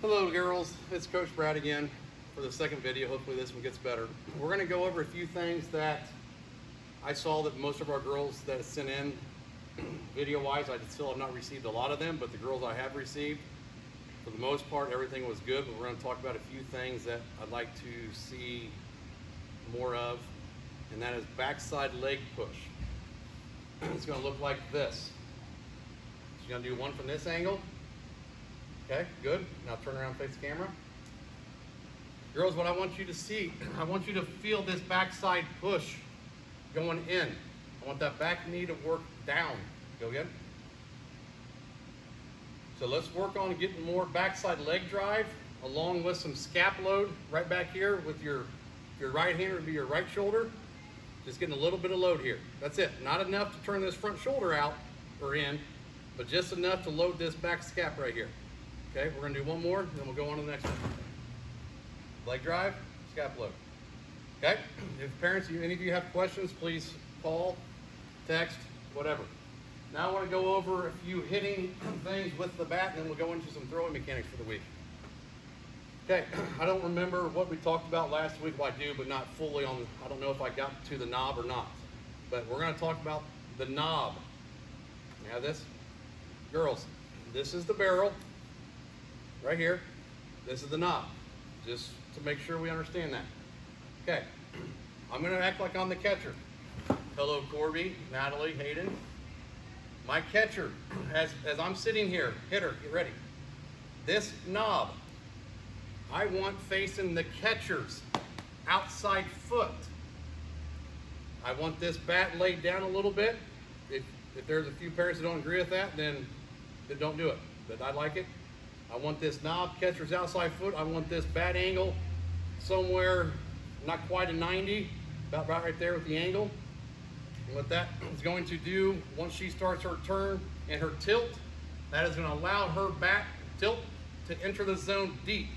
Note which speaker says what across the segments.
Speaker 1: Hello girls, it's Coach Brad again for the second video. Hopefully this one gets better. We're going to go over a few things that I saw that most of our girls that sent in video wise, I still have not received a lot of them, but the girls I have received, for the most part, everything was good. But we're going to talk about a few things that I'd like to see more of, and that is backside leg push. It's going to look like this. So you're going to do one from this angle. Okay, good. Now turn around and face the camera. Girls, what I want you to see, I want you to feel this backside push going in. I want that back knee to work down. Go again. So let's work on getting more backside leg drive along with some scap load right back here with your right hand would be your right shoulder. Just getting a little bit of load here. That's it. Not enough to turn this front shoulder out or in, but just enough to load this back scap right here. Okay, we're going to do one more, and then we'll go on to the next one. Leg drive, scap load. Okay, if parents, any of you have questions, please call, text, whatever. Now I want to go over a few hitting things with the bat, and then we'll go into some throwing mechanics for the week. Okay, I don't remember what we talked about last week. Well, I do, but not fully on, I don't know if I got to the knob or not. But we're going to talk about the knob. You have this? Girls, this is the barrel. Right here, this is the knob, just to make sure we understand that. Okay, I'm gonna act like I'm the catcher. Hello, Corby, Natalie, Hayden. My catcher, as I'm sitting here, hitter, get ready. This knob, I want facing the catcher's outside foot. I want this bat laid down a little bit. If there's a few parents that don't agree with that, then don't do it, but I like it. I want this knob, catcher's outside foot. I want this bat angle somewhere, not quite a 90, about right there with the angle. And what that is going to do, once she starts her turn and her tilt, that is going to allow her bat tilt to enter the zone deep.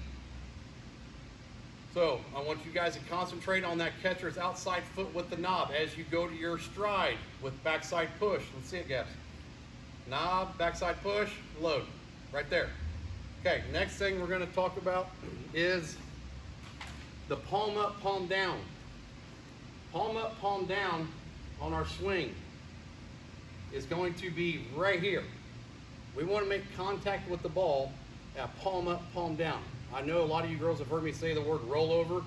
Speaker 1: So I want you guys to concentrate on that catcher's outside foot with the knob as you go to your stride with backside push. Let's see it, guys. Knob, backside push, load, right there. Okay, next thing we're going to talk about is the palm up, palm down. Palm up, palm down on our swing is going to be right here. We want to make contact with the ball at palm up, palm down. I know a lot of you girls have heard me say the word rollover,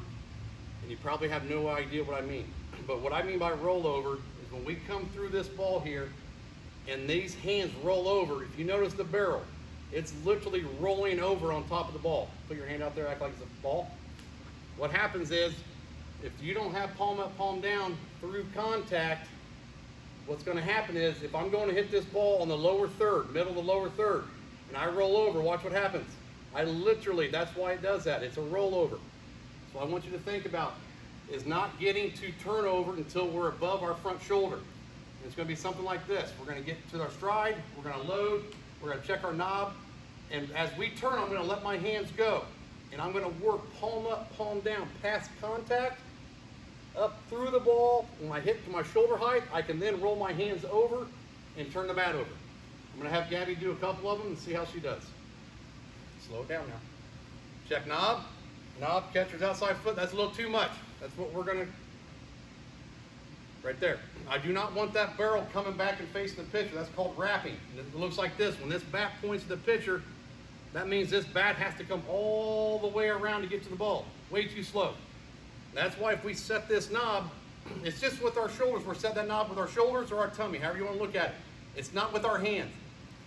Speaker 1: and you probably have no idea what I mean. But what I mean by rollover is when we come through this ball here and these hands roll over, if you notice the barrel, it's literally rolling over on top of the ball. Put your hand out there, act like it's a ball. What happens is, if you don't have palm up, palm down through contact, what's going to happen is, if I'm going to hit this ball on the lower third, middle of the lower third, and I roll over, watch what happens. I literally, that's why it does that. It's a rollover. So I want you to think about is not getting to turnover until we're above our front shoulder. And it's going to be something like this. We're going to get to our stride, we're going to load, we're going to check our knob, and as we turn, I'm going to let my hands go. And I'm going to work palm up, palm down, past contact, up through the ball. When I hit to my shoulder height, I can then roll my hands over and turn the bat over. I'm going to have Gabby do a couple of them and see how she does. Slow it down now. Check knob, knob, catcher's outside foot. That's a little too much. That's what we're going to, right there. I do not want that barrel coming back and facing the pitcher. That's called wrapping. And it looks like this. When this bat points to the pitcher, that means this bat has to come all the way around to get to the ball. Way too slow. That's why if we set this knob, it's just with our shoulders. We're set that knob with our shoulders or our tummy, however you want to look at it. It's not with our hands.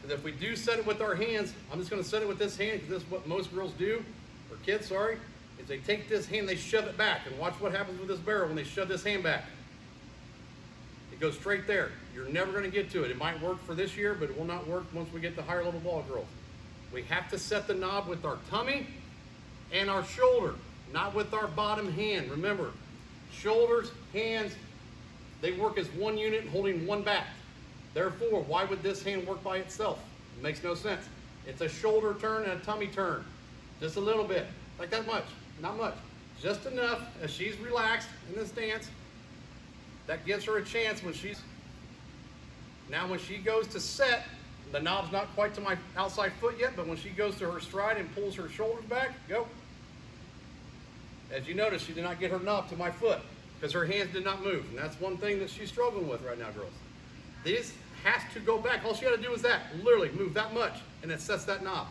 Speaker 1: Because if we do set it with our hands, I'm just going to set it with this hand because this is what most girls do, or kids, sorry, is they take this hand, they shove it back. And watch what happens with this barrel when they shove this hand back. It goes straight there. You're never going to get to it. It might work for this year, but it will not work once we get to higher level ball girls. We have to set the knob with our tummy and our shoulder, not with our bottom hand. Remember, shoulders, hands, they work as one unit holding one bat. Therefore, why would this hand work by itself? It makes no sense. It's a shoulder turn and a tummy turn. Just a little bit, like that much, not much. Just enough as she's relaxed in the stance. That gives her a chance when she's, now when she goes to set, The knob's not quite to my outside foot yet, but when she goes to her stride and pulls her shoulders back, go. As you notice, she did not get her knob to my foot because her hands did not move. And that's one thing that she's struggling with right now, girls. This has to go back. All she got to do is that, literally move that much, and it sets that knob.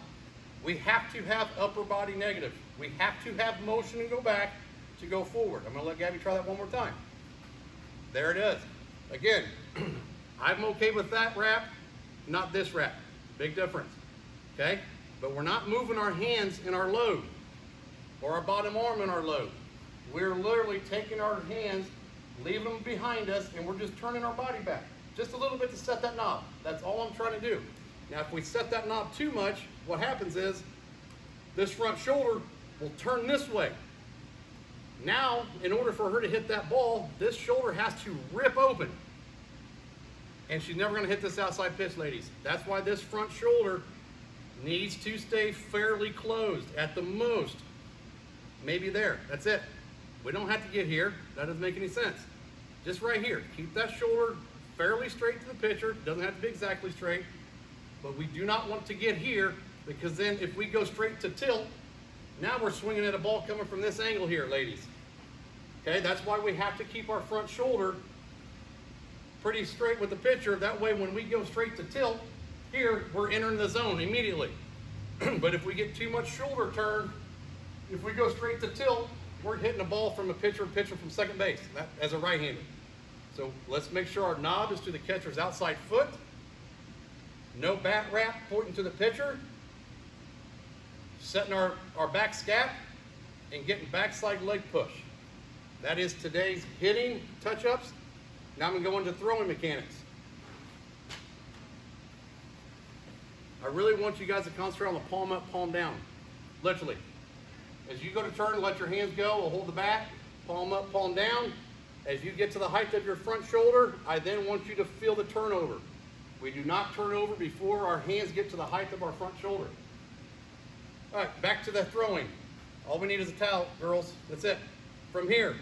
Speaker 1: We have to have upper body negative. We have to have motion and go back to go forward. I'm going to let Gabby try that one more time. There it is. Again, I'm okay with that wrap, not this wrap. Big difference. Okay? But we're not moving our hands in our load or our bottom arm in our load. We're literally taking our hands, leaving them behind us, and we're just turning our body back. Just a little bit to set that knob. That's all I'm trying to do. Now, if we set that knob too much, what happens is this front shoulder will turn this way. Now, in order for her to hit that ball, this shoulder has to rip open. And she's never going to hit this outside pitch, ladies. That's why this front shoulder needs to stay fairly closed at the most. Maybe there. That's it. We don't have to get here. That doesn't make any sense. Just right here. Keep that shoulder fairly straight to the pitcher. Doesn't have to be exactly straight. But we do not want to get here, because then if we go straight to tilt, now we're swinging at a ball coming from this angle here, ladies. Okay, that's why we have to keep our front shoulder pretty straight with the pitcher. That way when we go straight to tilt, here we're entering the zone immediately. But if we get too much shoulder turn, if we go straight to tilt, we're hitting a ball from a pitcher from second base, that, as a right-hander. So let's make sure our knob is to the catcher's outside foot. No bat wrap pointing to the pitcher. Setting our back scap and getting backside leg push. That is today's hitting touch-ups. Now I'm going to go into throwing mechanics. I really want you guys to concentrate on the palm up, palm down. Literally. As you go to turn, let your hands go. We'll hold the bat, palm up, palm down. As you get to the height of your front shoulder, I then want you to feel the turnover. We do not turn over before our hands get to the height of our front shoulder. All right, back to the throwing. All we need is a towel, girls. That's it. From here,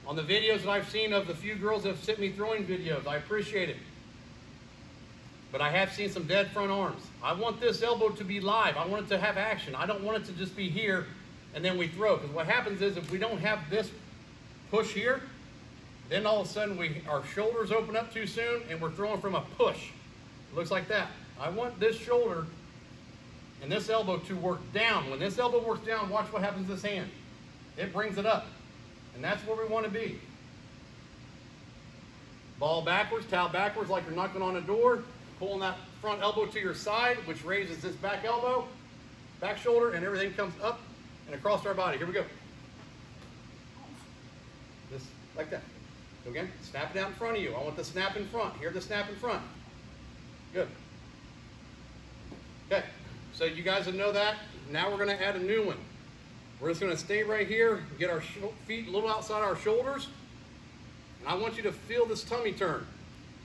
Speaker 1: on the videos that I've seen of the few girls that have sent me throwing videos, I appreciate it. But I have seen some dead front arms. I want this elbow to be live. I want it to have action. I don't want it to just be here and then we throw. Because what happens is if we don't have this push here, then all of a sudden our shoulders open up too soon and we're throwing from a push. It looks like that. I want this shoulder and this elbow to work down. When this elbow works down, watch what happens to this hand. It brings it up. And that's where we want to be. Ball backwards, towel backwards like you're knocking on a door. Pulling that front elbow to your side, which raises this back elbow, back shoulder, and everything comes up and across our body. Here we go. Just like that. So again, snap it out in front of you. I want the snap in front. Hear the snap in front. Good. Okay, so you guys know that. Now we're going to add a new one. We're just going to stay right here, get our feet a little outside our shoulders. And I want you to feel this tummy turn.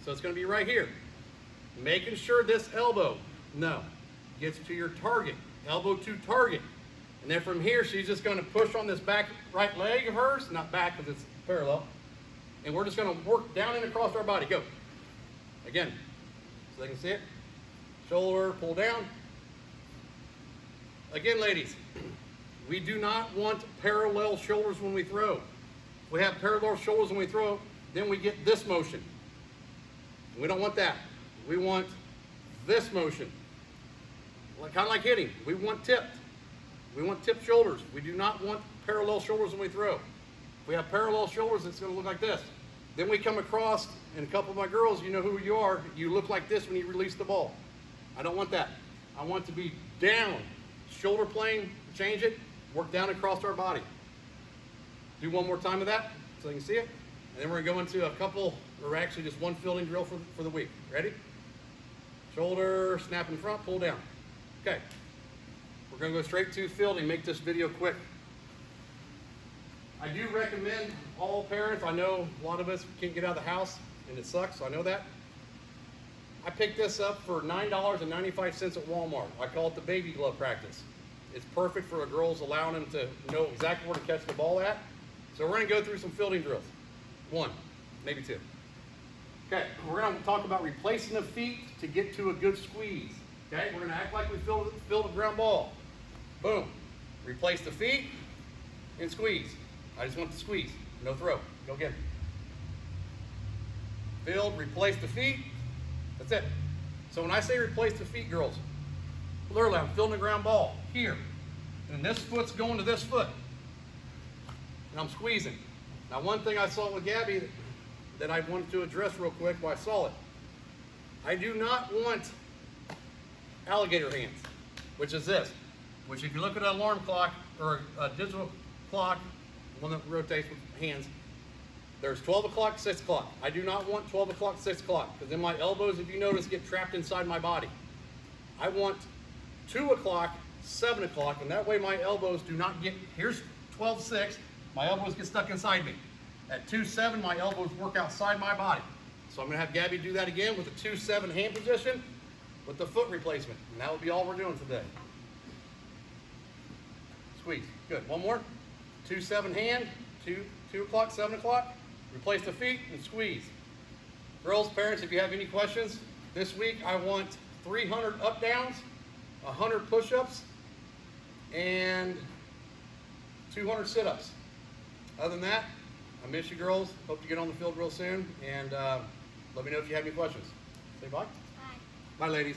Speaker 1: So it's going to be right here. Making sure this elbow, gets to your target. Elbow to target. And then from here, she's just going to push on this back right leg of hers. Not back because it's parallel. And we're just going to work down and across our body. Go. Again, so they can see it. Shoulder, pull down. Again, ladies, we do not want parallel shoulders when we throw. If we have parallel shoulders when we throw, then we get this motion. We don't want that. We want this motion. Kind of like hitting. We want tipped. We want tipped shoulders. We do not want parallel shoulders when we throw. If we have parallel shoulders, it's going to look like this. Then we come across, and a couple of my girls, you know who you are, you look like this when you release the ball. I don't want that. I want it to be down. Shoulder plane, change it, work down across our body. Do one more time of that so you can see it. And then we're going to go into a couple, or actually just one fielding drill for the week. Ready? Shoulder, snap in front, pull down. Okay. We're going to go straight to fielding, make this video quick. I do recommend all parents, I know a lot of us can't get out of the house and it sucks, so I know that. I picked this up for $9.95 at Walmart. I call it the baby glove practice. It's perfect for the girls, allowing them to know exactly where to catch the ball at. So we're going to go through some fielding drills. One, maybe two. Okay, we're going to talk about replacing the feet to get to a good squeeze. Okay, we're going to act like we fill the ground ball. Boom. Replace the feet and squeeze. I just want the squeeze, no throw. Go again. Filled, replace the feet. That's it. So when I say replace the feet, girls, literally I'm filling the ground ball here. And this foot's going to this foot. And I'm squeezing. Now one thing I saw with Gabby that I wanted to address real quick while I saw it. I do not want alligator hands, which is this. Which if you look at an alarm clock or a digital clock, one that rotates with hands, there's 12 o'clock, 6 o'clock. I do not want 12 o'clock, 6 o'clock, because then my elbows, if you notice, get trapped inside my body. I want 2 o'clock, 7 o'clock, and that way my elbows do not get, here's 12, 6, my elbows get stuck inside me. At 2, 7, my elbows work outside my body. So I'm gonna have Gabby do that again with a 2, 7 hand position with the foot replacement. And that will be all we're doing today. Squeeze, good, one more. 2, 7 hand, 2 o'clock, 7 o'clock. Replace the feet and squeeze. Girls, parents, if you have any questions, this week I want 300 up downs, 100 push-ups, and 200 sit-ups. Other than that, I miss you girls. Hope you get on the field real soon, and let me know if you have any questions. Say bye.
Speaker 2: Bye.
Speaker 1: Bye, ladies.